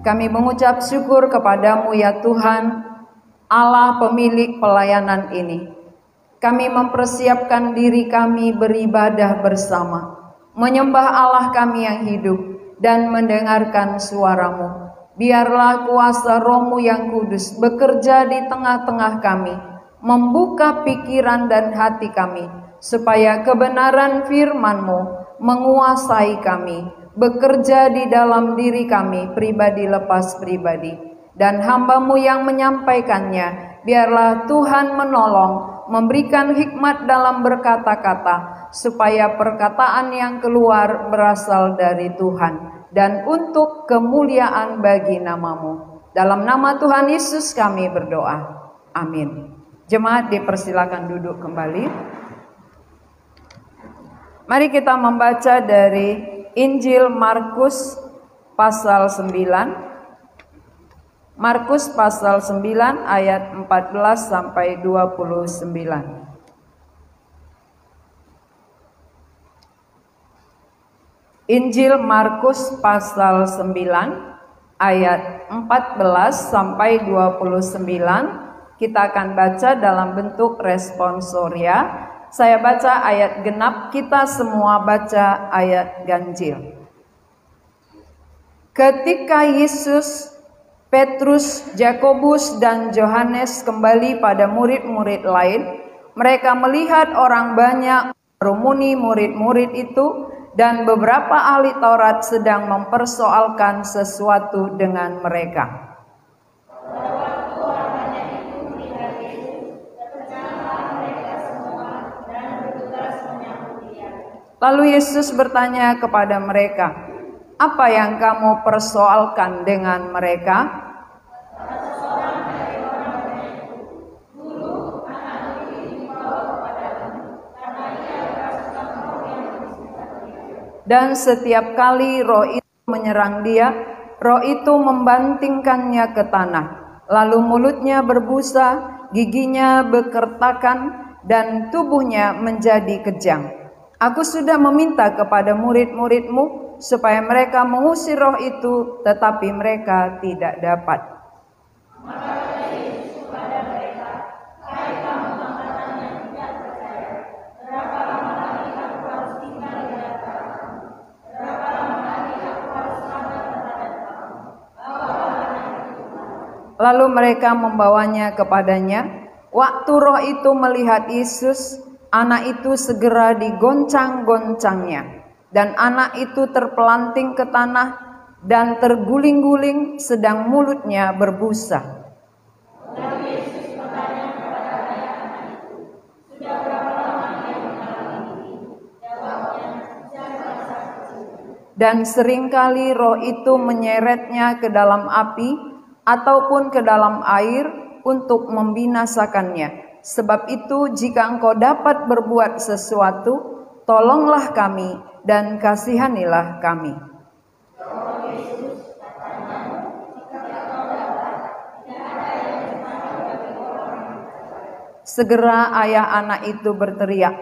Kami mengucap syukur kepadamu ya Tuhan, Allah pemilik pelayanan ini. Kami mempersiapkan diri kami beribadah bersama, menyembah Allah kami yang hidup dan mendengarkan suara-Mu. Biarlah kuasa Roh-Mu yang kudus bekerja di tengah-tengah kami, membuka pikiran dan hati kami, supaya kebenaran firman-Mu menguasai kami, bekerja di dalam diri kami, pribadi lepas pribadi. Dan hamba-Mu yang menyampaikannya, biarlah Tuhan menolong, memberikan hikmat dalam berkata-kata, supaya perkataan yang keluar berasal dari Tuhan, dan untuk kemuliaan bagi nama-Mu. Dalam nama Tuhan Yesus kami berdoa. Amin. Jemaat dipersilakan duduk kembali. Mari kita membaca dari Injil Markus pasal 9. Markus pasal 9 ayat 14 sampai 29. Injil Markus pasal 9 ayat 14 sampai 29. Kita akan baca dalam bentuk responsoria. Saya baca ayat genap, kita semua baca ayat ganjil. Ketika Yesus, Petrus, Yakobus, dan Yohanes kembali pada murid-murid lain, mereka melihat orang banyak merumuni murid-murid itu, dan beberapa ahli Taurat sedang mempersoalkan sesuatu dengan mereka. Lalu Yesus bertanya kepada mereka, "Apa yang kamu persoalkan dengan mereka?" Dan setiap kali roh itu menyerang dia, roh itu membantingkannya ke tanah. Lalu mulutnya berbusa, giginya bekertakan, dan tubuhnya menjadi kejang. Aku sudah meminta kepada murid-murid-Mu supaya mereka mengusir roh itu, tetapi mereka tidak dapat. Lalu mereka membawanya kepadanya. Waktu roh itu melihat Yesus, anak itu segera digoncang-goncangnya, dan anak itu terpelanting ke tanah dan terguling-guling, sedang mulutnya berbusa. Dan seringkali roh itu menyeretnya ke dalam api ataupun ke dalam air untuk membinasakannya. Sebab itu jika engkau dapat berbuat sesuatu, tolonglah kami dan kasihanilah kami. Segera ayah anak itu berteriak,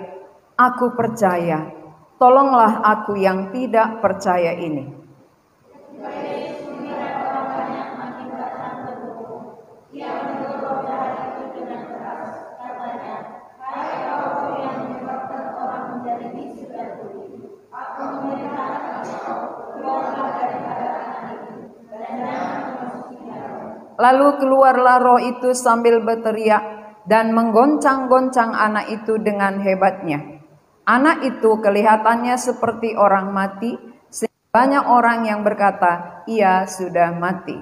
"Aku percaya, tolonglah aku yang tidak percaya ini." Lalu keluarlah roh itu sambil berteriak dan menggoncang-goncang anak itu dengan hebatnya. Anak itu kelihatannya seperti orang mati, sehingga banyak orang yang berkata, "Ia sudah mati."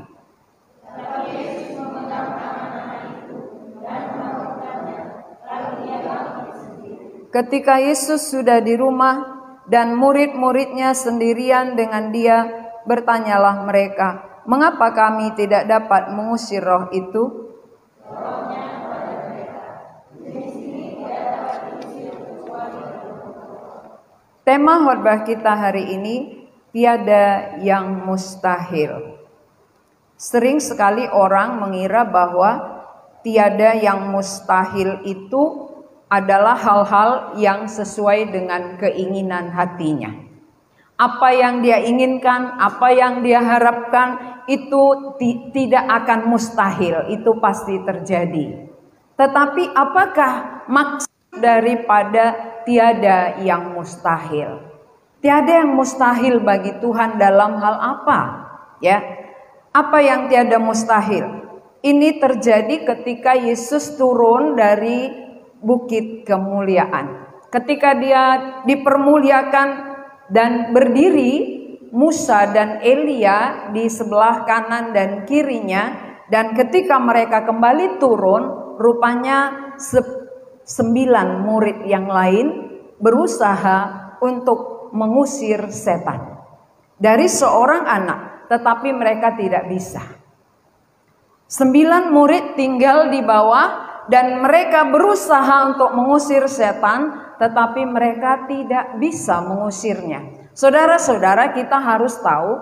Ketika Yesus sudah di rumah dan murid-muridnya sendirian dengan dia, bertanyalah mereka, "Mengapa kami tidak dapat mengusir roh itu?" Tema khotbah kita hari ini, tiada yang mustahil. Sering sekali orang mengira bahwa tiada yang mustahil itu adalah hal-hal yang sesuai dengan keinginan hatinya. Apa yang dia inginkan, apa yang dia harapkan itu tidak akan mustahil, itu pasti terjadi. Tetapi apakah maksud daripada tiada yang mustahil? Tiada yang mustahil bagi Tuhan dalam hal apa? Ya. Apa yang tiada mustahil? Ini terjadi ketika Yesus turun dari bukit kemuliaan. Ketika dia dipermuliakan dan berdiri Musa dan Elia di sebelah kanan dan kirinya, dan ketika mereka kembali turun, rupanya 9 murid yang lain berusaha untuk mengusir setan dari seorang anak, tetapi mereka tidak bisa. 9 murid tinggal di bawah dan mereka berusaha untuk mengusir setan, tetapi mereka tidak bisa mengusirnya. Saudara-saudara, kita harus tahu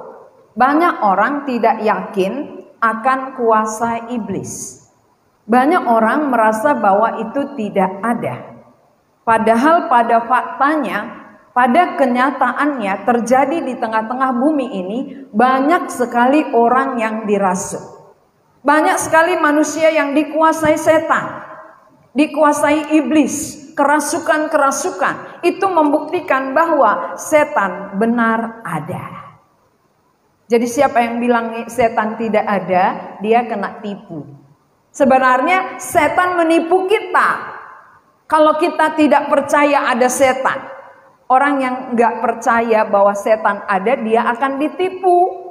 banyak orang tidak yakin akan kuasa iblis. Banyak orang merasa bahwa itu tidak ada. Padahal pada faktanya, pada kenyataannya terjadi di tengah-tengah bumi ini banyak sekali orang yang dirasuk. Banyak sekali manusia yang dikuasai setan, dikuasai iblis. Kerasukan-kerasukan itu membuktikan bahwa setan benar ada. Jadi siapa yang bilang setan tidak ada, dia kena tipu. Sebenarnya setan menipu kita. Kalau kita tidak percaya ada setan, orang yang nggak percaya bahwa setan ada, dia akan ditipu.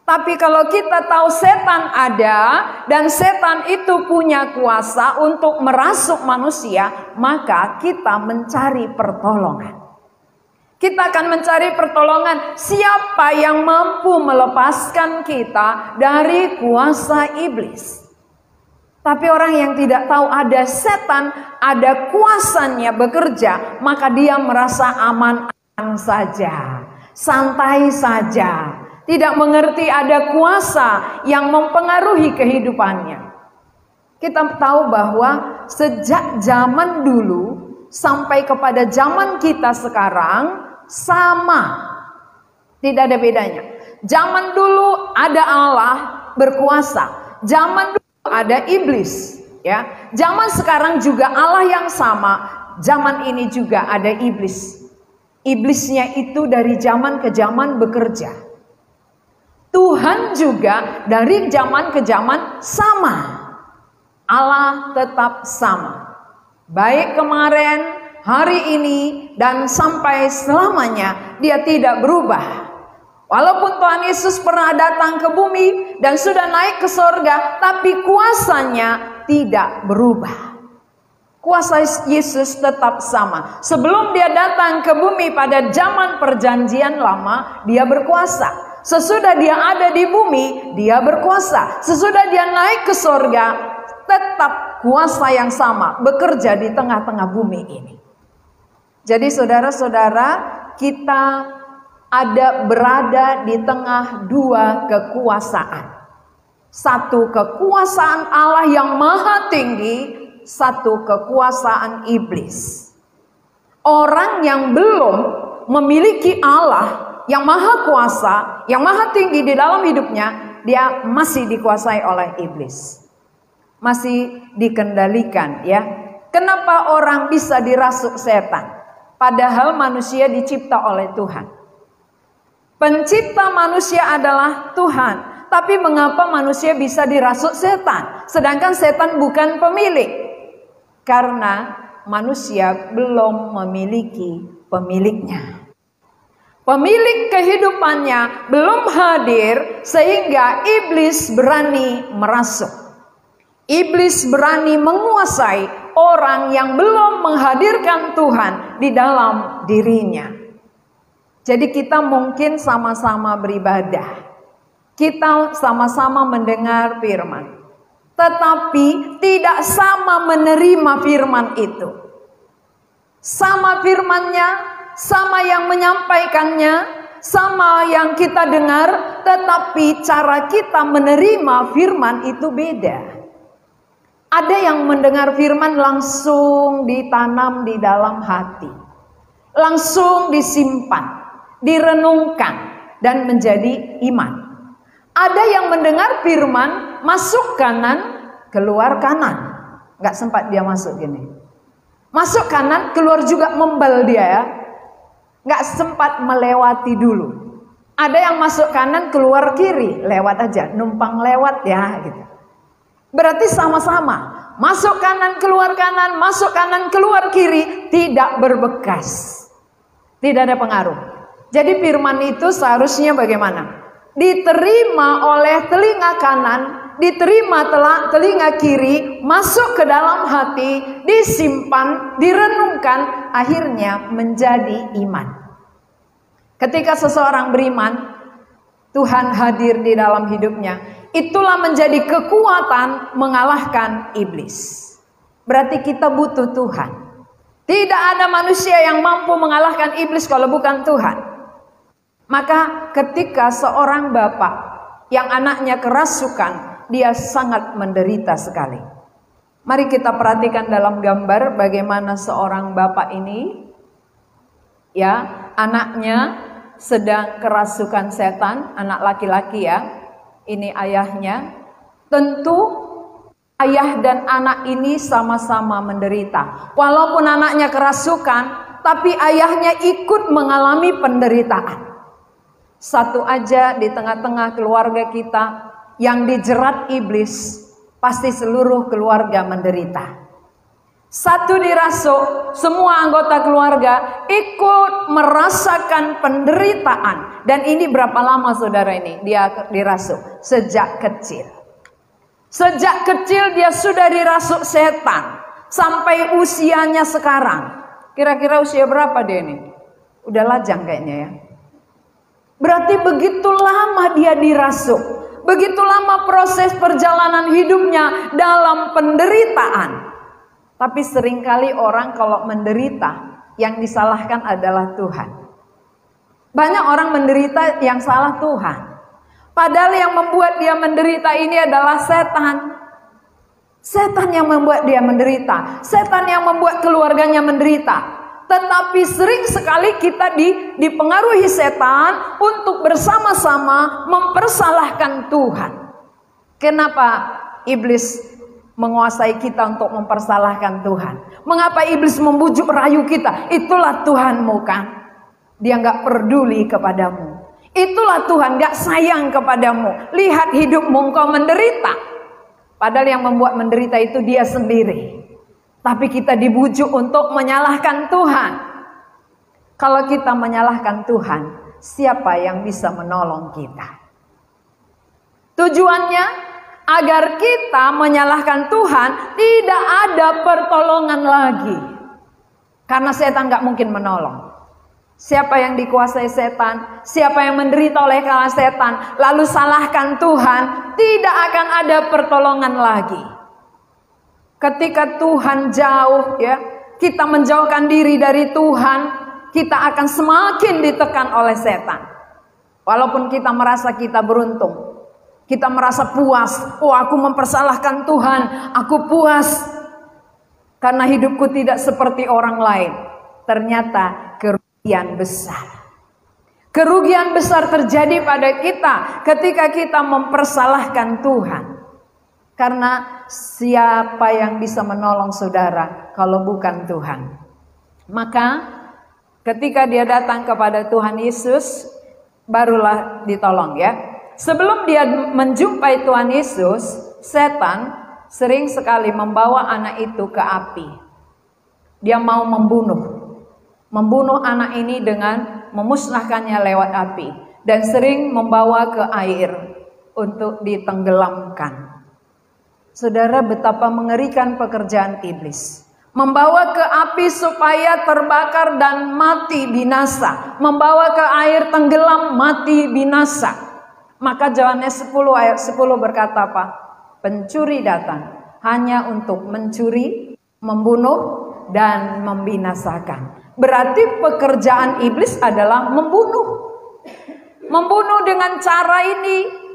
Tapi kalau kita tahu setan ada dan setan itu punya kuasa untuk merasuk manusia, maka kita mencari pertolongan. Kita akan mencari pertolongan siapa yang mampu melepaskan kita dari kuasa iblis. Tapi orang yang tidak tahu ada setan, ada kuasanya bekerja, maka dia merasa aman-aman saja, santai saja. Tidak mengerti ada kuasa yang mempengaruhi kehidupannya. Kita tahu bahwa sejak zaman dulu sampai kepada zaman kita sekarang sama. Tidak ada bedanya. Zaman dulu ada Allah berkuasa. Zaman dulu ada iblis. Ya. Zaman sekarang juga Allah yang sama. Zaman ini juga ada iblis. Iblisnya itu dari zaman ke zaman bekerja. Tuhan juga dari zaman ke zaman sama. Allah tetap sama. Baik kemarin, hari ini, dan sampai selamanya dia tidak berubah. Walaupun Tuhan Yesus pernah datang ke bumi dan sudah naik ke sorga, tapi kuasanya tidak berubah. Kuasa Yesus tetap sama. Sebelum dia datang ke bumi pada zaman perjanjian lama, dia berkuasa. Sesudah dia ada di bumi, dia berkuasa. Sesudah dia naik ke sorga, tetap kuasa yang sama bekerja di tengah-tengah bumi ini. Jadi saudara-saudara, kita berada di tengah dua kekuasaan. Satu kekuasaan Allah yang maha tinggi, satu kekuasaan iblis. Orang yang belum memiliki Allah yang maha kuasa, yang maha tinggi di dalam hidupnya, dia masih dikuasai oleh iblis. Masih dikendalikan, ya. Kenapa orang bisa dirasuk setan? Padahal manusia dicipta oleh Tuhan. Pencipta manusia adalah Tuhan. Tapi mengapa manusia bisa dirasuk setan? Sedangkan setan bukan pemilik. Karena manusia belum memiliki pemiliknya. Pemilik kehidupannya belum hadir sehingga iblis berani merasuk. Iblis berani menguasai orang yang belum menghadirkan Tuhan di dalam dirinya. Jadi kita mungkin sama-sama beribadah. Kita sama-sama mendengar firman. Tetapi tidak sama menerima firman itu. Sama firmannya, sama yang menyampaikannya, sama yang kita dengar, tetapi cara kita menerima firman itu beda. Ada yang mendengar firman langsung ditanam di dalam hati, langsung disimpan, direnungkan, dan menjadi iman. Ada yang mendengar firman, masuk kanan, keluar kanan. Gak sempat dia masuk gini. Masuk kanan, keluar juga membel dia ya. Gak sempat melewati dulu. Ada yang masuk kanan, keluar kiri, lewat aja, numpang lewat ya gitu. Berarti sama-sama. Masuk kanan, keluar kanan, masuk kanan, keluar kiri, tidak berbekas. Tidak ada pengaruh. Jadi firman itu seharusnya bagaimana? Diterima oleh telinga kanan, diterima telinga kiri, masuk ke dalam hati, disimpan, direnungkan, akhirnya menjadi iman. Ketika seseorang beriman, Tuhan hadir di dalam hidupnya. Itulah menjadi kekuatan mengalahkan iblis. Berarti kita butuh Tuhan. Tidak ada manusia yang mampu mengalahkan iblis kalau bukan Tuhan. Maka ketika seorang bapak yang anaknya kerasukan, dia sangat menderita sekali. Mari kita perhatikan dalam gambar bagaimana seorang bapak ini, ya, anaknya sedang kerasukan setan, anak laki-laki ya. Ini ayahnya. Tentu ayah dan anak ini sama-sama menderita. Walaupun anaknya kerasukan, tapi ayahnya ikut mengalami penderitaan. Satu aja di tengah-tengah keluarga kita yang dijerat iblis, pasti seluruh keluarga menderita. Satu dirasuk, semua anggota keluarga ikut merasakan penderitaan. Dan ini berapa lama saudara ini dia dirasuk? Sejak kecil. Sejak kecil dia sudah dirasuk setan. Sampai usianya sekarang. Kira-kira usia berapa dia ini? Udah lajang kayaknya ya. Berarti begitu lama dia dirasuk. Begitu lama proses perjalanan hidupnya dalam penderitaan. Tapi seringkali orang kalau menderita, yang disalahkan adalah Tuhan. Banyak orang menderita yang salah Tuhan. Padahal yang membuat dia menderita ini adalah setan. Setan yang membuat dia menderita. Setan yang membuat keluarganya menderita. Tetapi sering sekali kita dipengaruhi setan untuk bersama-sama mempersalahkan Tuhan. Kenapa iblis menguasai kita untuk mempersalahkan Tuhan? Mengapa iblis membujuk rayu kita? Itulah Tuhanmu kan? Dia gak peduli kepadamu. Itulah Tuhan gak sayang kepadamu. Lihat hidupmu engkau menderita. Padahal yang membuat menderita itu dia sendiri. Tapi kita dibujuk untuk menyalahkan Tuhan. Kalau kita menyalahkan Tuhan, siapa yang bisa menolong kita? Tujuannya agar kita menyalahkan Tuhan, tidak ada pertolongan lagi. Karena setan gak mungkin menolong. Siapa yang dikuasai setan, siapa yang menderita oleh karena setan, lalu salahkan Tuhan, tidak akan ada pertolongan lagi. Ketika Tuhan jauh ya, kita menjauhkan diri dari Tuhan, kita akan semakin ditekan oleh setan. Walaupun kita merasa kita beruntung, kita merasa puas. Oh, aku mempersalahkan Tuhan, aku puas karena hidupku tidak seperti orang lain. Ternyata kerugian besar. Kerugian besar terjadi pada kita ketika kita mempersalahkan Tuhan. Karena siapa yang bisa menolong saudara kalau bukan Tuhan? Maka ketika dia datang kepada Tuhan Yesus, barulah ditolong ya. Sebelum dia menjumpai Tuhan Yesus, setan sering sekali membawa anak itu ke api. Dia mau membunuh anak ini dengan memusnahkannya lewat api. Dan sering membawa ke air untuk ditenggelamkan. Saudara, betapa mengerikan pekerjaan iblis. Membawa ke api supaya terbakar dan mati binasa. Membawa ke air tenggelam mati binasa. Maka Yohanes 10 ayat 10 berkata apa? Pencuri datang hanya untuk mencuri, membunuh, dan membinasakan. Berarti pekerjaan iblis adalah membunuh. Membunuh dengan cara ini.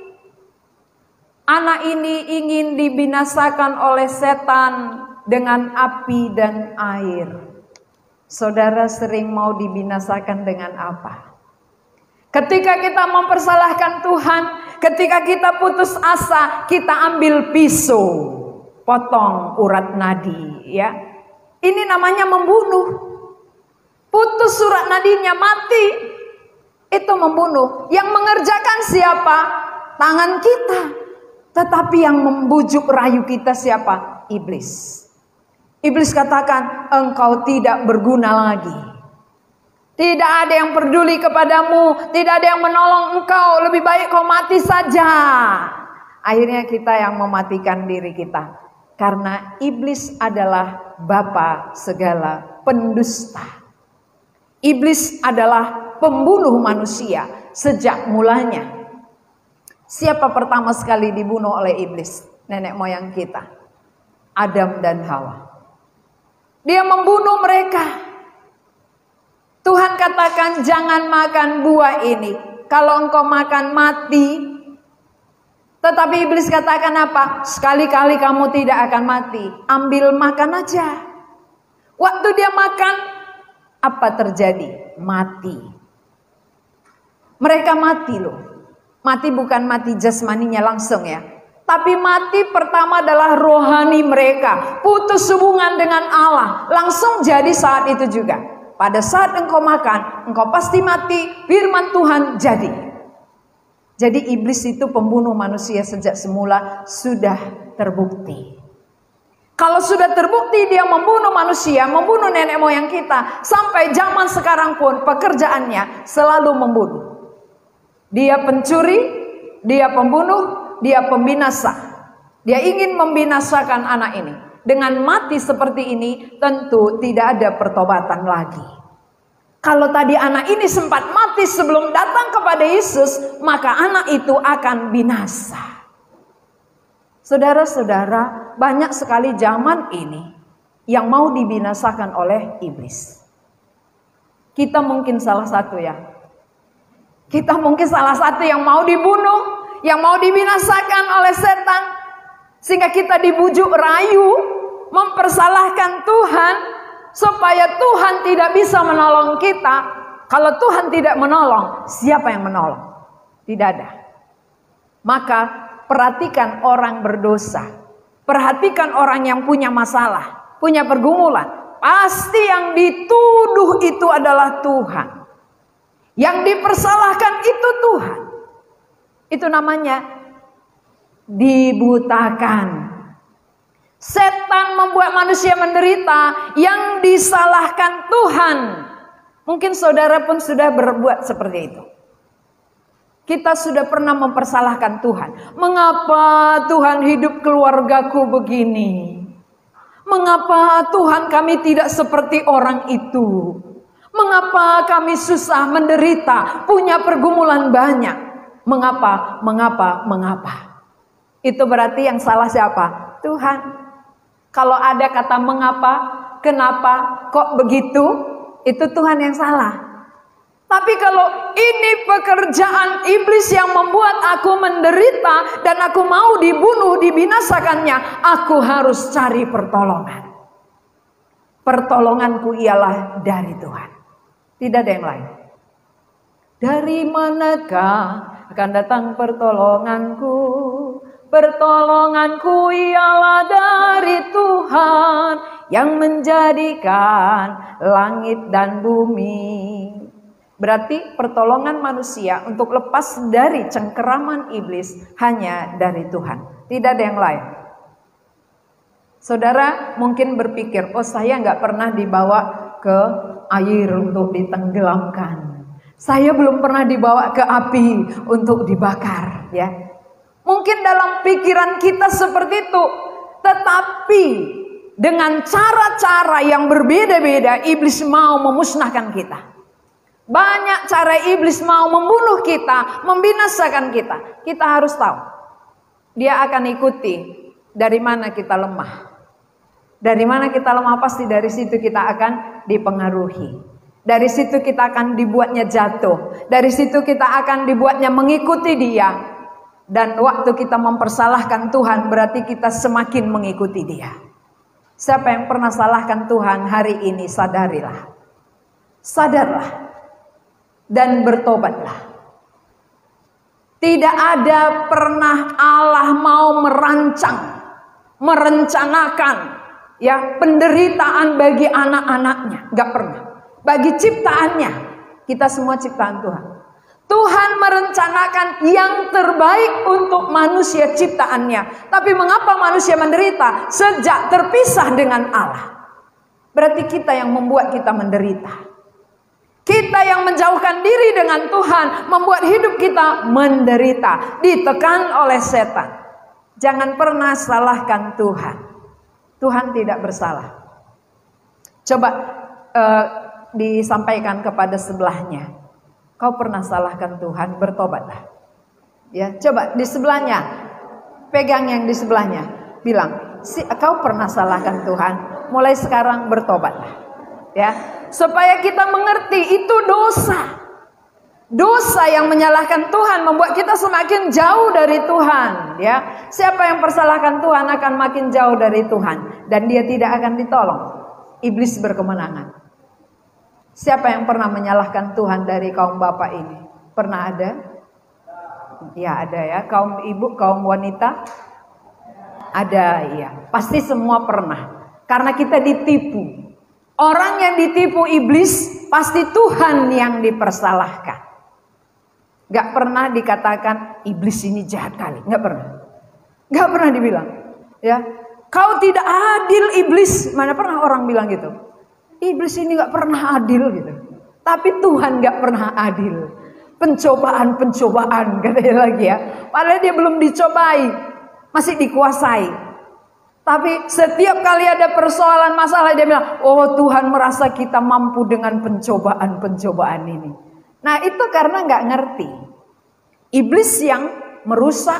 Anak ini ingin dibinasakan oleh setan dengan api dan air. Saudara sering mau dibinasakan dengan apa? Ketika kita mempersalahkan Tuhan, ketika kita putus asa, kita ambil pisau, potong urat nadi, ya. Ini namanya membunuh. Putus urat nadinya, mati. Itu membunuh. Yang mengerjakan siapa? Tangan kita. Tetapi yang membujuk rayu kita siapa? Iblis. Iblis katakan, engkau tidak berguna lagi. Tidak ada yang peduli kepadamu, tidak ada yang menolong engkau, lebih baik kau mati saja. Akhirnya kita yang mematikan diri kita. Karena iblis adalah bapa segala pendusta. Iblis adalah pembunuh manusia sejak mulanya. Siapa pertama sekali dibunuh oleh iblis? Nenek moyang kita, Adam dan Hawa. Dia membunuh mereka. Tuhan katakan jangan makan buah ini. Kalau engkau makan mati. Tetapi iblis katakan apa? Sekali-kali kamu tidak akan mati. Ambil makan aja. Waktu dia makan, apa terjadi? Mati. Mereka mati loh. Mati bukan mati jasmaninya langsung ya. Tapi mati pertama adalah rohani mereka. Putus hubungan dengan Allah. Langsung jadi saat itu juga. Pada saat engkau makan, engkau pasti mati. Firman Tuhan jadi. Jadi iblis itu pembunuh manusia sejak semula sudah terbukti. Kalau sudah terbukti dia membunuh manusia, membunuh nenek moyang kita. Sampai zaman sekarang pun pekerjaannya selalu membunuh. Dia pencuri, dia pembunuh, dia pembinasa. Dia ingin membinasakan anak ini. Dengan mati seperti ini tentu tidak ada pertobatan lagi. Kalau tadi anak ini sempat mati sebelum datang kepada Yesus, maka anak itu akan binasa. Saudara-saudara, banyak sekali zaman ini yang mau dibinasakan oleh iblis. Kita mungkin salah satu ya. Kita mungkin salah satu yang mau dibunuh, yang mau dibinasakan oleh setan. Sehingga kita dibujuk rayu, mempersalahkan Tuhan, supaya Tuhan tidak bisa menolong kita. Kalau Tuhan tidak menolong, siapa yang menolong? Tidak ada. Maka perhatikan orang berdosa. Perhatikan orang yang punya masalah, punya pergumulan. Pasti yang dituduh itu adalah Tuhan. Yang dipersalahkan itu Tuhan. Itu namanya dibutakan. Setan membuat manusia menderita, yang disalahkan Tuhan. Mungkin saudara pun sudah berbuat seperti itu. Kita sudah pernah mempersalahkan Tuhan. Mengapa Tuhan hidup keluargaku begini? Mengapa Tuhan kami tidak seperti orang itu? Mengapa kami susah menderita, punya pergumulan banyak? Mengapa? Itu berarti yang salah siapa? Tuhan. Kalau ada kata mengapa, kenapa, kok begitu, itu Tuhan yang salah. Tapi kalau ini pekerjaan iblis yang membuat aku menderita dan aku mau dibunuh, dibinasakannya, aku harus cari pertolongan. Pertolonganku ialah dari Tuhan. Tidak ada yang lain. Dari manakah akan datang pertolonganku? Pertolonganku ialah dari Tuhan yang menjadikan langit dan bumi. Berarti pertolongan manusia untuk lepas dari cengkeraman iblis hanya dari Tuhan. Tidak ada yang lain. Saudara mungkin berpikir, oh saya nggak pernah dibawa ke air untuk ditenggelamkan. Saya belum pernah dibawa ke api untuk dibakar, ya. Mungkin dalam pikiran kita seperti itu. Tetapi dengan cara-cara yang berbeda-beda, iblis mau memusnahkan kita. Banyak cara iblis mau membunuh kita, membinasakan kita. Kita harus tahu. Dia akan ikuti dari mana kita lemah. Dari mana kita lemah, pasti dari situ kita akan dipengaruhi. Dari situ kita akan dibuatnya jatuh. Dari situ kita akan dibuatnya mengikuti dia. Dan waktu kita mempersalahkan Tuhan, berarti kita semakin mengikuti dia. Siapa yang pernah salahkan Tuhan hari ini, sadarilah. Sadarlah. Dan bertobatlah. Tidak ada pernah Allah mau merencanakan ya penderitaan bagi anak-anaknya, nggak pernah. Bagi ciptaannya, kita semua ciptaan Tuhan. Tuhan merencanakan yang terbaik untuk manusia ciptaannya. Tapi mengapa manusia menderita sejak terpisah dengan Allah? Berarti kita yang membuat kita menderita. Kita yang menjauhkan diri dengan Tuhan membuat hidup kita menderita, ditekan oleh setan. Jangan pernah salahkan Tuhan. Tuhan tidak bersalah. Coba disampaikan kepada sebelahnya. Kau pernah salahkan Tuhan, bertobatlah. Ya, coba di sebelahnya, pegang yang di sebelahnya, bilang, kau pernah salahkan Tuhan, mulai sekarang bertobatlah. Ya, supaya kita mengerti itu dosa. Dosa yang menyalahkan Tuhan membuat kita semakin jauh dari Tuhan. Ya, siapa yang persalahkan Tuhan akan makin jauh dari Tuhan dan dia tidak akan ditolong. Iblis berkemenangan. Siapa yang pernah menyalahkan Tuhan dari kaum bapak ini? Pernah ada? Ya ada ya. Kaum ibu, kaum wanita? Ada ya. Pasti semua pernah. Karena kita ditipu. Orang yang ditipu iblis pasti Tuhan yang dipersalahkan. Gak pernah dikatakan iblis ini jahat kali. Gak pernah. Gak pernah dibilang. Ya, kau tidak adil iblis. Mana pernah orang bilang gitu? Iblis ini gak pernah adil gitu. Tapi Tuhan gak pernah adil. Pencobaan katanya lagi ya. Padahal dia belum dicobai. Masih dikuasai. Tapi setiap kali ada persoalan masalah dia bilang, oh Tuhan merasa kita mampu dengan pencobaan ini. Nah itu karena gak ngerti. Iblis yang merusak,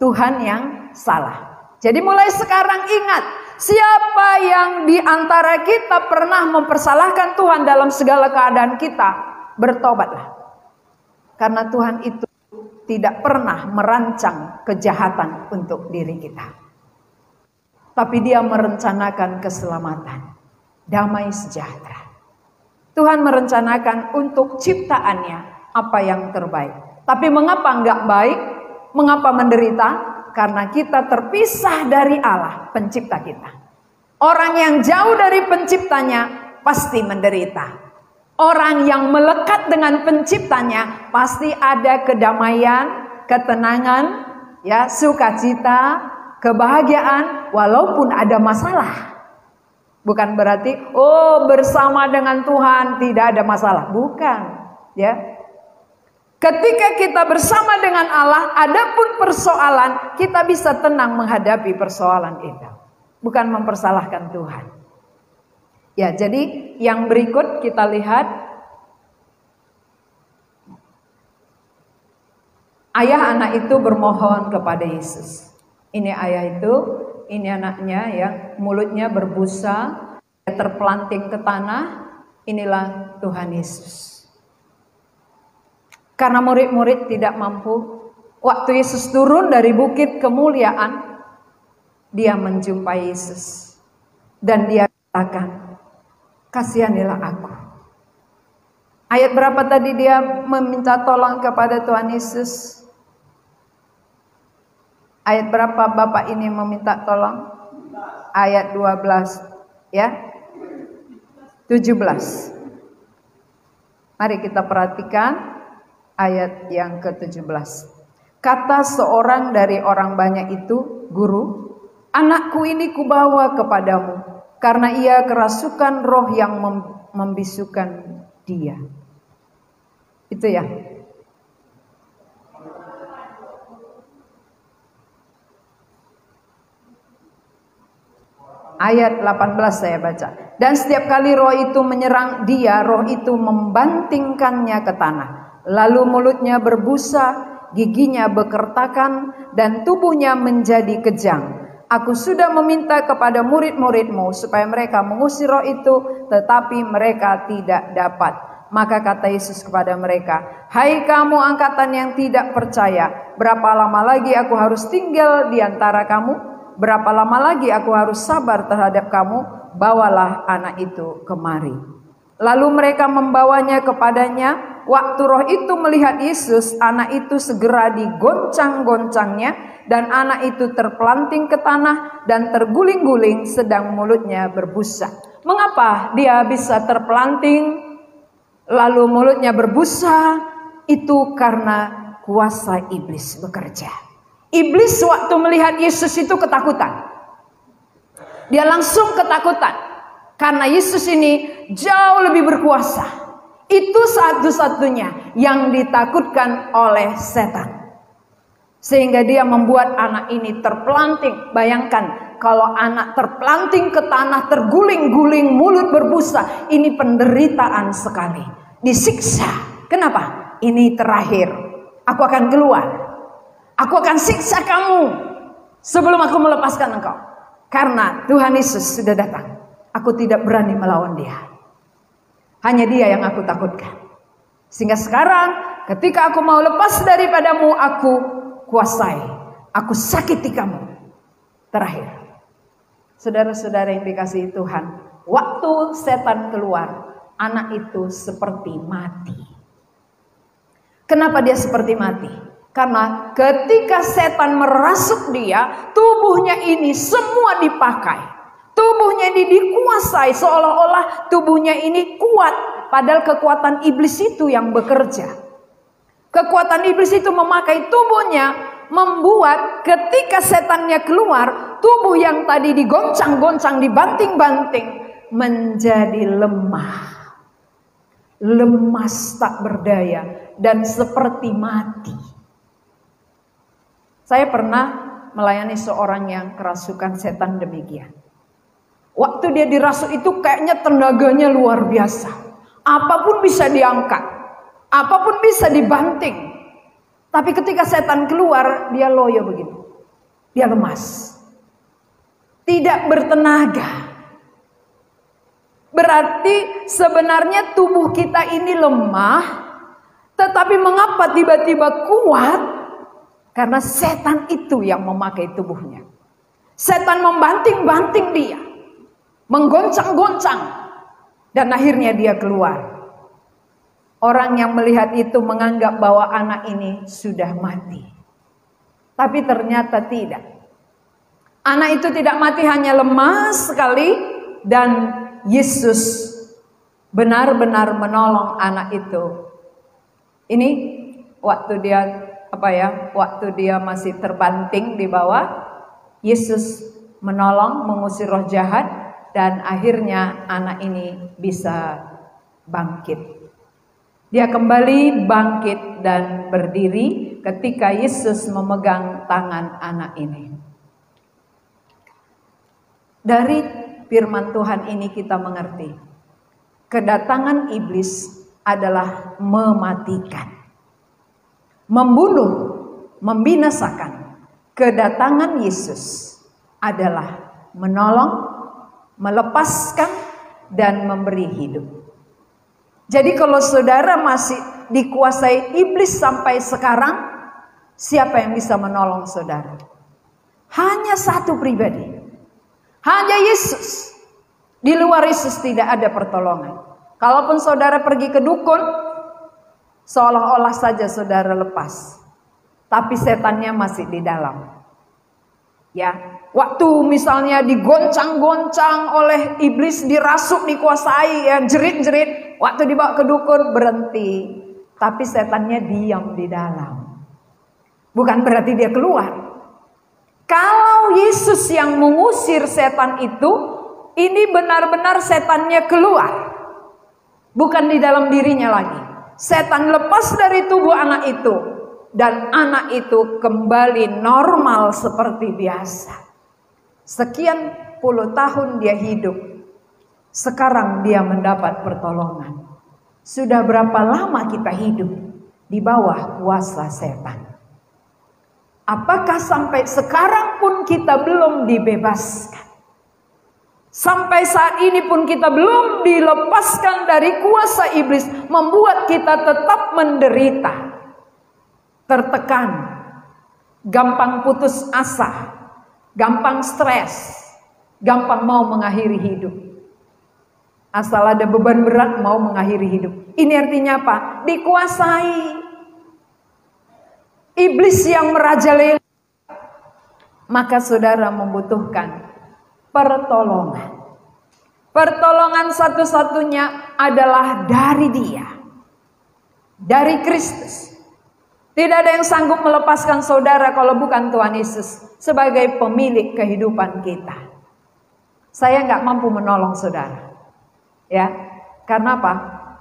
Tuhan yang salah. Jadi mulai sekarang ingat. Siapa yang di antara kita pernah mempersalahkan Tuhan dalam segala keadaan kita, bertobatlah. Karena Tuhan itu tidak pernah merancang kejahatan untuk diri kita. Tapi dia merencanakan keselamatan, damai sejahtera. Tuhan merencanakan untuk ciptaannya apa yang terbaik. Tapi mengapa enggak baik? Mengapa menderita? Karena kita terpisah dari Allah, pencipta kita. Orang yang jauh dari penciptanya pasti menderita. Orang yang melekat dengan penciptanya pasti ada kedamaian, ketenangan, ya, sukacita, kebahagiaan walaupun ada masalah. Bukan berarti bersama dengan Tuhan tidak ada masalah, bukan, ya. Ketika kita bersama dengan Allah, adapun persoalan, kita bisa tenang menghadapi persoalan itu. Bukan mempersalahkan Tuhan. Ya, jadi yang berikut kita lihat. Ayah anak itu bermohon kepada Yesus. Ini ayah itu, ini anaknya yang mulutnya berbusa, terpelanting ke tanah. Inilah Tuhan Yesus. Karena murid-murid tidak mampu, waktu Yesus turun dari bukit kemuliaan, dia menjumpai Yesus. Dan dia katakan, kasihanilah aku. Ayat berapa tadi dia meminta tolong kepada Tuhan Yesus? Ayat berapa Bapak ini meminta tolong? Ayat 12, ya? 17. Mari kita perhatikan. Ayat yang ke-17. Kata seorang dari orang banyak itu, Guru, anakku ini kubawa kepadamu, karena ia kerasukan roh yang membisukan dia. Itu ya. Ayat 18 saya baca. Dan setiap kali roh itu menyerang dia, roh itu membantingkannya ke tanah. Lalu mulutnya berbusa, giginya bekertakan, dan tubuhnya menjadi kejang. Aku sudah meminta kepada murid-muridmu supaya mereka mengusir roh itu, tetapi mereka tidak dapat. Maka kata Yesus kepada mereka, hai kamu angkatan yang tidak percaya, berapa lama lagi aku harus tinggal di antara kamu? Berapa lama lagi aku harus sabar terhadap kamu? Bawalah anak itu kemari. Lalu mereka membawanya kepadanya. waktu roh itu melihat Yesus, anak itu segera digoncang-goncangnya, dan anak itu terpelanting ke tanah dan terguling-guling sedang mulutnya berbusa. Mengapa dia bisa terpelanting lalu mulutnya berbusa? Itu karena kuasa iblis bekerja. Iblis waktu melihat Yesus itu ketakutan. Dia langsung ketakutan. Karena Yesus ini jauh lebih berkuasa. Itu satu-satunya yang ditakutkan oleh setan. Sehingga dia membuat anak ini terpelanting. Bayangkan kalau anak terpelanting ke tanah, terguling-guling, mulut berbusa. Ini penderitaan sekali. Disiksa. Kenapa? Ini terakhir. Aku akan keluar. Aku akan siksa kamu sebelum aku melepaskan engkau. Karena Tuhan Yesus sudah datang. Aku tidak berani melawan dia. Hanya dia yang aku takutkan. Sehingga sekarang ketika aku mau lepas daripadamu, aku kuasai. Aku sakiti kamu. Terakhir. Saudara-saudara yang dikasihi Tuhan. Waktu setan keluar, anak itu seperti mati. Kenapa dia seperti mati? Karena ketika setan merasuk dia, tubuhnya ini semua dipakai. Tubuhnya ini dikuasai, seolah-olah tubuhnya ini kuat. Padahal kekuatan iblis itu yang bekerja. Kekuatan iblis itu memakai tubuhnya, membuat ketika setannya keluar, tubuh yang tadi digoncang-goncang, dibanting-banting, menjadi lemah. Lemas tak berdaya dan seperti mati. Saya pernah melayani seorang yang kerasukan setan demikian. Waktu dia dirasuk itu kayaknya tenaganya luar biasa. Apapun bisa diangkat. Apapun bisa dibanting. Tapi ketika setan keluar, dia loyo begitu. Dia lemas. Tidak bertenaga. Berarti sebenarnya tubuh kita ini lemah. Tetapi mengapa tiba-tiba kuat? Karena setan itu yang memakai tubuhnya. Setan membanting-banting dia. Menggoncang-goncang. Dan akhirnya dia keluar. Orang yang melihat itu menganggap bahwa anak ini sudah mati. Tapi ternyata tidak. Anak itu tidak mati, hanya lemas sekali. Dan Yesus benar-benar menolong anak itu. Ini waktu dia waktu dia masih terbanting di bawah, Yesus menolong mengusir roh jahat. Dan akhirnya anak ini bisa bangkit. Dia kembali bangkit dan berdiri ketika Yesus memegang tangan anak ini. Dari firman Tuhan ini kita mengerti. Kedatangan iblis adalah mematikan. Membunuh, membinasakan. Kedatangan Yesus adalah menolong, melepaskan, dan memberi hidup. Jadi kalau saudara masih dikuasai iblis sampai sekarang, siapa yang bisa menolong saudara? Hanya satu pribadi. Hanya Yesus. Di luar Yesus tidak ada pertolongan. Kalaupun saudara pergi ke dukun, seolah-olah saja saudara lepas. Tapi setannya masih di dalam. Ya, waktu misalnya digoncang-goncang oleh iblis, dirasuk, dikuasai, ya jerit-jerit, waktu dibawa ke dukun berhenti, tapi setannya diam di dalam. Bukan berarti dia keluar. Kalau Yesus yang mengusir setan itu, ini benar-benar setannya keluar, bukan di dalam dirinya lagi. Setan lepas dari tubuh anak itu. Dan anak itu kembali normal seperti biasa. Sekian puluh tahun dia hidup. Sekarang dia mendapat pertolongan. Sudah berapa lama kita hidup di bawah kuasa setan? Apakah sampai sekarang pun kita belum dibebaskan? Sampai saat ini pun kita belum dilepaskan dari kuasa iblis, membuat kita tetap menderita. Tertekan, gampang putus asa, gampang stres, gampang mau mengakhiri hidup. Asal ada beban berat mau mengakhiri hidup. Ini artinya apa? Dikuasai. Iblis yang merajalela. Maka saudara membutuhkan pertolongan. Pertolongan satu-satunya adalah dari Dia. Dari Kristus. Tidak ada yang sanggup melepaskan saudara kalau bukan Tuhan Yesus sebagai pemilik kehidupan kita. Saya nggak mampu menolong saudara. Ya, karena apa?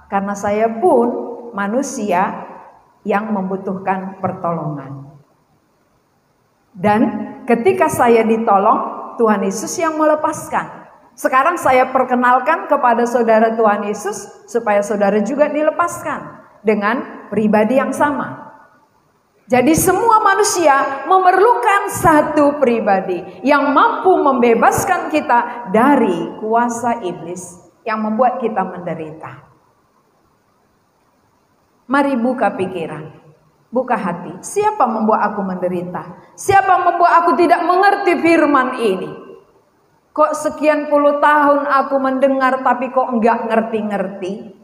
Karena saya pun manusia yang membutuhkan pertolongan. Dan ketika saya ditolong, Tuhan Yesus yang melepaskan. Sekarang saya perkenalkan kepada saudara Tuhan Yesus supaya saudara juga dilepaskan dengan pribadi yang sama. Jadi semua manusia memerlukan satu pribadi yang mampu membebaskan kita dari kuasa iblis yang membuat kita menderita. Mari buka pikiran, buka hati. Siapa membuat aku menderita? Siapa membuat aku tidak mengerti firman ini? Kok sekian puluh tahun aku mendengar tapi kok enggak ngerti-ngerti?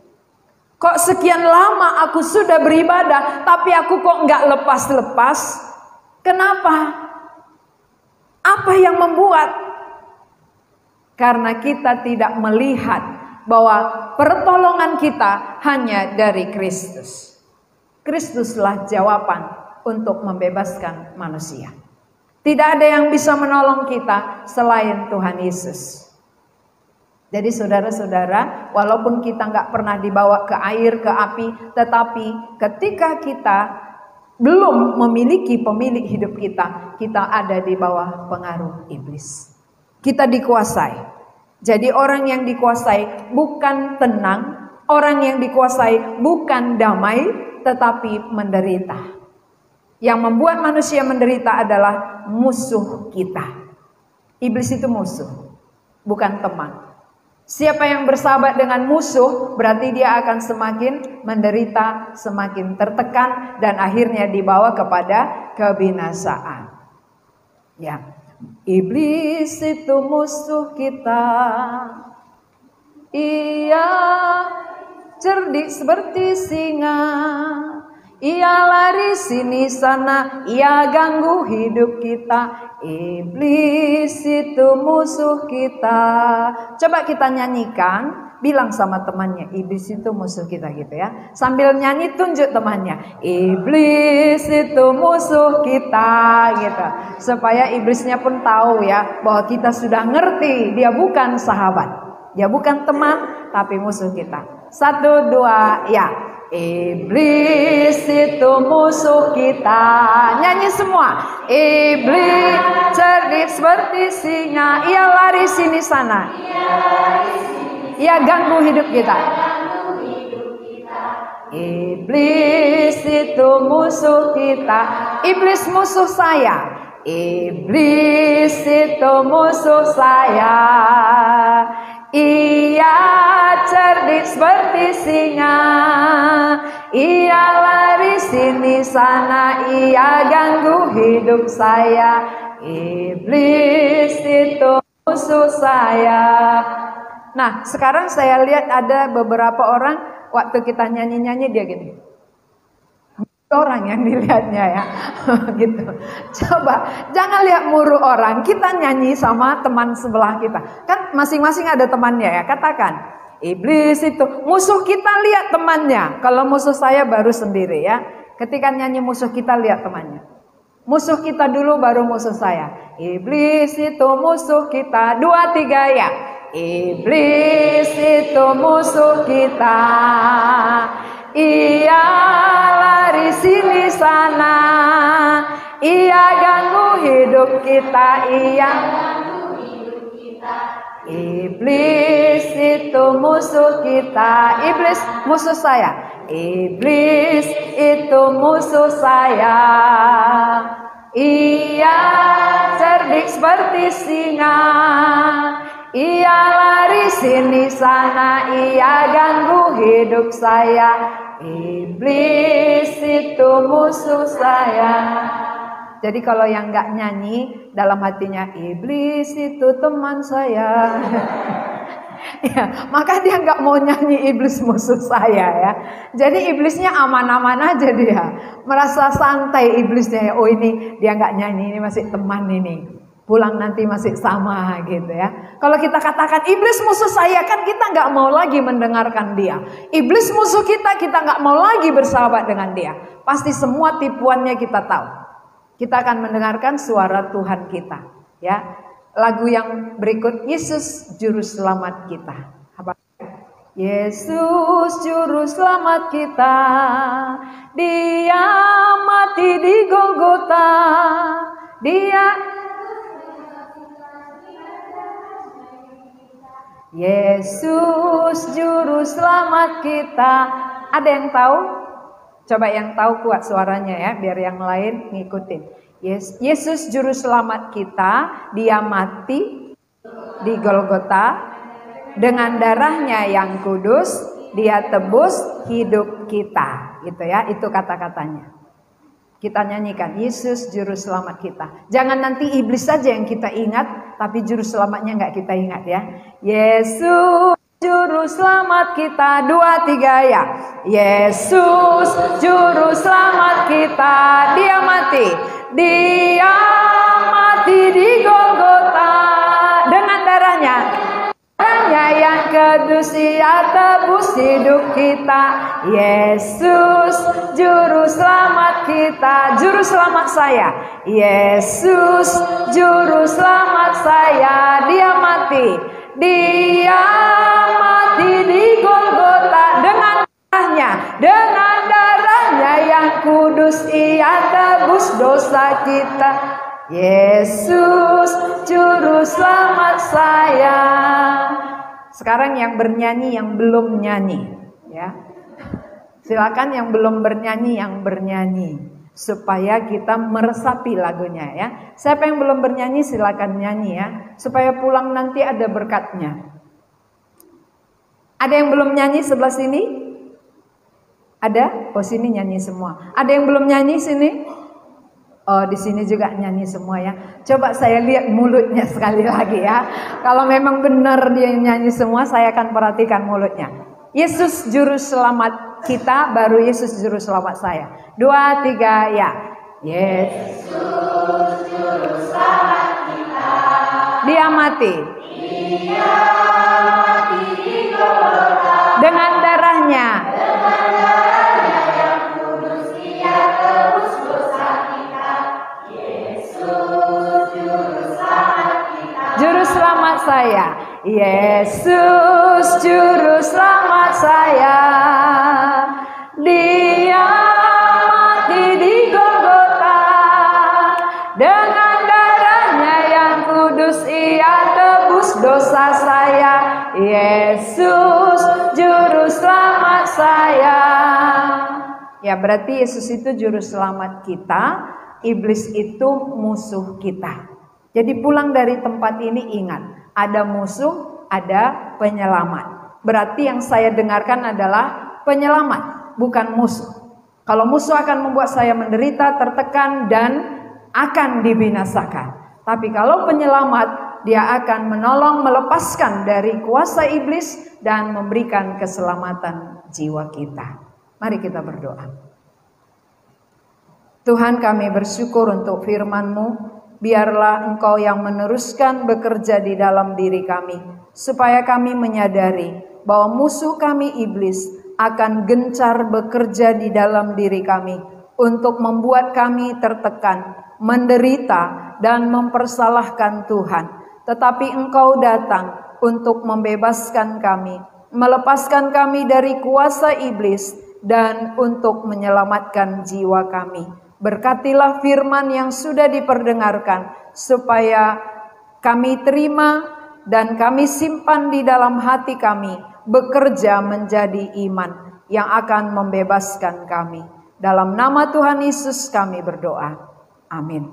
Kok sekian lama aku sudah beribadah tapi aku kok enggak lepas-lepas? Kenapa? Apa yang membuat? Karena kita tidak melihat bahwa pertolongan kita hanya dari Kristus. Kristuslah jawaban untuk membebaskan manusia. Tidak ada yang bisa menolong kita selain Tuhan Yesus. Jadi saudara-saudara, walaupun kita nggak pernah dibawa ke air, ke api, tetapi ketika kita belum memiliki pemilik hidup kita, kita ada di bawah pengaruh iblis. Kita dikuasai. Jadi orang yang dikuasai bukan tenang, orang yang dikuasai bukan damai, tetapi menderita. Yang membuat manusia menderita adalah musuh kita. Iblis itu musuh, bukan teman. Siapa yang bersahabat dengan musuh, berarti dia akan semakin menderita, semakin tertekan, dan akhirnya dibawa kepada kebinasaan. Ya, iblis itu musuh kita. Ia cerdik seperti singa. Ia lari sini sana, ia ganggu hidup kita. Iblis itu musuh kita. Coba kita nyanyikan, bilang sama temannya, iblis itu musuh kita gitu ya. Sambil nyanyi tunjuk temannya, iblis itu musuh kita gitu. Supaya iblisnya pun tahu ya bahwa kita sudah ngerti dia bukan sahabat. Dia bukan teman tapi musuh kita. 1, 2, ya. Iblis itu musuh kita. Nyanyi semua. Iblis cerdik seperti singa. Ia lari sini sana. Ia ganggu hidup kita. Iblis itu musuh kita. Iblis musuh saya. Iblis itu musuh saya. Ia cerdik seperti singa. Ia lari sini sana. Ia ganggu hidup saya. Iblis itu musuh saya. Nah, sekarang saya lihat ada beberapa orang waktu kita nyanyi-nyanyi dia gini. Orang yang dilihatnya ya. Gitu. Coba jangan lihat muru orang, kita nyanyi sama teman sebelah kita. Kan masing-masing ada temannya ya. Katakan, iblis itu musuh kita, lihat temannya. Kalau musuh saya baru sendiri ya. Ketika nyanyi musuh kita, lihat temannya. Musuh kita dulu baru musuh saya. Iblis itu musuh kita. 2, 3 ya. Iblis itu musuh kita. Ia lari sini sana. Ia ganggu hidup kita. Ia ganggu hidup kita. Iblis itu musuh kita. Iblis musuh saya. Iblis itu musuh saya. Ia cerdik seperti singa. Ia lari sini sana. Ia ganggu hidup saya. Iblis itu musuh saya. Jadi kalau yang nggak nyanyi dalam hatinya, iblis itu teman saya. Ya, maka dia nggak mau nyanyi iblis musuh saya ya. Jadi iblisnya aman-aman aja dia, merasa santai iblisnya ya. Oh ini dia nggak nyanyi, ini masih teman ini. Pulang nanti masih sama gitu ya. Kalau kita katakan iblis musuh saya, kan kita nggak mau lagi mendengarkan dia. Iblis musuh kita, kita nggak mau lagi bersahabat dengan dia. Pasti semua tipuannya kita tahu. Kita akan mendengarkan suara Tuhan kita ya. Lagu yang berikut, Yesus Juru Selamat kita. Apa? Yesus Juru Selamat kita, Dia mati di Golgota, Dia Yesus Juru Selamat kita. Ada yang tahu? Coba yang tahu kuat suaranya ya, biar yang lain ngikutin. Yesus Juru Selamat kita, Dia mati di Golgota, dengan darahnya yang kudus, Dia tebus hidup kita. Gitu ya, itu kata-katanya. Kita nyanyikan, Yesus Juru Selamat kita. Jangan nanti iblis saja yang kita ingat, tapi Juru Selamatnya nggak kita ingat ya. Yesus Juru Selamat kita, 2, 3 ya. Yesus Juru Selamat kita, Dia mati. Dia mati di Golgota, dengan darahnya yang kudus, Ia tebus hidup kita. Yesus Juru Selamat kita, Juru Selamat saya. Yesus Juru Selamat saya, Dia mati. Dia mati di Golgota, dengan darahnya yang kudus, Ia tebus dosa kita. Yesus Juru Selamat saya. Sekarang yang bernyanyi, yang belum nyanyi ya. Silakan yang belum bernyanyi, yang bernyanyi, supaya kita meresapi lagunya ya. Siapa yang belum bernyanyi silakan nyanyi ya, supaya pulang nanti ada berkatnya. Ada yang belum nyanyi sebelah sini? Ada? Oh sini nyanyi semua. Ada yang belum nyanyi sini? Oh di sini juga nyanyi semua ya. Coba saya lihat mulutnya sekali lagi ya. Kalau memang benar dia nyanyi semua, saya akan perhatikan mulutnya. Yesus Juru Selamat kita, baru Yesus Juru Selamat saya. 2, 3 ya. Yesus Juru Selamat kita, Dia mati. Dia mati di Golgota, dengan darahnya yang kudus, Ia tebus dosa kita. Yesus Juru Selamat kita, Juru Selamat saya. Yesus Juru Selamat saya, Dia mati di Golgota, dengan darahnya yang kudus, Ia tebus dosa saya. Yesus Juru Selamat saya. Ya berarti Yesus itu Juru Selamat kita, iblis itu musuh kita. Jadi pulang dari tempat ini ingat, ada musuh, ada penyelamat. Berarti yang saya dengarkan adalah penyelamat, bukan musuh. Kalau musuh akan membuat saya menderita, tertekan, dan akan dibinasakan. Tapi kalau penyelamat, dia akan menolong, melepaskan dari kuasa iblis, dan memberikan keselamatan jiwa kita. Mari kita berdoa. Tuhan, kami bersyukur untuk firman-Mu. Biarlah Engkau yang meneruskan bekerja di dalam diri kami, supaya kami menyadari bahwa musuh kami iblis akan gencar bekerja di dalam diri kami untuk membuat kami tertekan, menderita, dan mempersalahkan Tuhan. Tetapi Engkau datang untuk membebaskan kami, melepaskan kami dari kuasa iblis, dan untuk menyelamatkan jiwa kami. Berkatilah firman yang sudah diperdengarkan, supaya kami terima dan kami simpan di dalam hati kami, bekerja menjadi iman yang akan membebaskan kami. Dalam nama Tuhan Yesus kami berdoa. Amin.